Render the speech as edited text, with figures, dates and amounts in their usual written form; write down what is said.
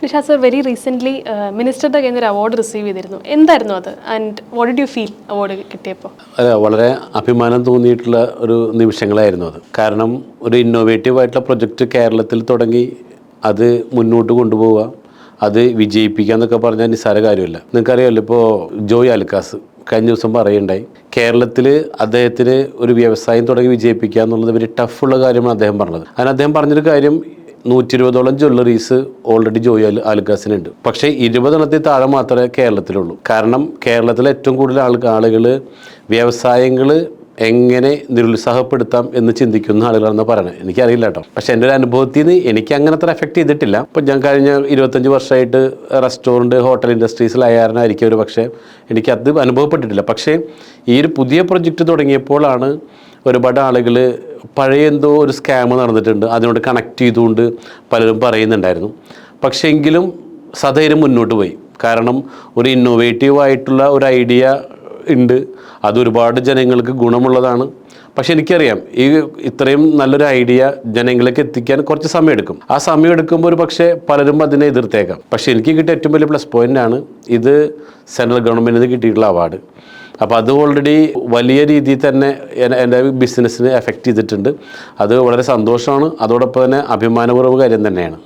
Nishad sir very recently മിനിസ്റ്ററുടെ കയ്യിൽ നിന്ന് ഒരു അവാർഡ് റിസീവ് ചെയ്തിരുന്നു. എന്തായിരുന്നു അത് and what did you feel award കിട്ടിയപ്പോൾ? അതെ, വളരെ അഭിമാനം തോന്നിയിട്ടുള്ള ഒരു നിമിഷങ്ങളായിരുന്നു അത്. കാരണം ഒരു ഇന്നോവേറ്റീവ് ആയിട്ടുള്ള പ്രൊജക്റ്റ് കേരളത്തിൽ തുടങ്ങി അത് മുന്നോട്ട് കൊണ്ടുപോവുക, അത് വിജയിപ്പിക്കുക എന്നൊക്കെ പറഞ്ഞാൽ നിസ്സാര കാര്യമല്ല. നിങ്ങൾക്കറിയാമല്ലോ, ഇപ്പോൾ ജോയ് ആലുക്കാസ് കഴിഞ്ഞ ദിവസം പറയുണ്ടായി, കേരളത്തിൽ അദ്ദേഹത്തിന് ഒരു വ്യവസായം തുടങ്ങി വിജയിപ്പിക്കുക എന്നുള്ളത് വലിയ ടഫുള്ള കാര്യമാണ് അദ്ദേഹം പറഞ്ഞത്. അതിന് അദ്ദേഹം പറഞ്ഞൊരു കാര്യം, 120ഓളം ജ്വല്ലറീസ് ഓൾറെഡി ജോയ് ആലുക്കാസിനുണ്ട്. പക്ഷേ 20 താഴെ മാത്രമേ കേരളത്തിലുള്ളൂ. കാരണം കേരളത്തിലെ ഏറ്റവും കൂടുതൽ ആളുകൾ വ്യവസായങ്ങൾ എങ്ങനെ നിരുത്സാഹപ്പെടുത്താം എന്ന് ചിന്തിക്കുന്ന ആളുകളാണെന്ന് പറയണത്. എനിക്കറിയില്ല കേട്ടോ. പക്ഷേ എൻ്റെ ഒരു അനുഭവത്തിൽ നിന്ന് എനിക്ക് അങ്ങനെ അത്ര എഫക്റ്റ് ചെയ്തിട്ടില്ല. ഇപ്പം ഞാൻ കഴിഞ്ഞ 25 വർഷമായിട്ട് റെസ്റ്റോറൻറ്റ് ഹോട്ടൽ ഇൻഡസ്ട്രീസിലായിരുന്നായിരിക്കും ഒരു പക്ഷേ എനിക്കത് അനുഭവപ്പെട്ടിട്ടില്ല. പക്ഷേ ഈ ഒരു പുതിയ പ്രൊജക്റ്റ് തുടങ്ങിയപ്പോഴാണ് ഒരുപാട് ആളുകൾ പഴയ എന്തോ ഒരു സ്കാം നടന്നിട്ടുണ്ട് അതിനോട് കണക്ട് ചെയ്തുകൊണ്ട് പലരും പറയുന്നുണ്ടായിരുന്നു. പക്ഷേ എങ്കിലും സധൈര്യം മുന്നോട്ട് പോയി. കാരണം ഒരു ഇന്നോവേറ്റീവ് ആയിട്ടുള്ള ഒരു ഐഡിയ ഉണ്ട്, അതൊരുപാട് ജനങ്ങൾക്ക് ഗുണമുള്ളതാണ്. പക്ഷെ എനിക്കറിയാം ഇത്രയും നല്ലൊരു ഐഡിയ ജനങ്ങളിലേക്ക് എത്തിക്കാൻ കുറച്ച് സമയമെടുക്കും. ആ സമയം എടുക്കുമ്പോൾ ഒരു പക്ഷേ പലരും അതിനെ എതിർത്തേക്കാം. പക്ഷെ എനിക്ക് കിട്ടിയ ഏറ്റവും വലിയ പ്ലസ് പോയിൻ്റാണ് ഇത് സെൻട്രൽ ഗവൺമെൻറ്റിൽ നിന്ന് കിട്ടിയിട്ടുള്ള അവാർഡ്. അപ്പോൾ അത് ഓൾറെഡി വലിയ രീതിയിൽ തന്നെ എൻ്റെ ബിസിനസ്സിനെ എഫക്റ്റ് ചെയ്തിട്ടുണ്ട്. അത് വളരെ സന്തോഷമാണ്, അതോടൊപ്പം തന്നെ അഭിമാനപൂർവ്വ കാര്യം തന്നെയാണ്.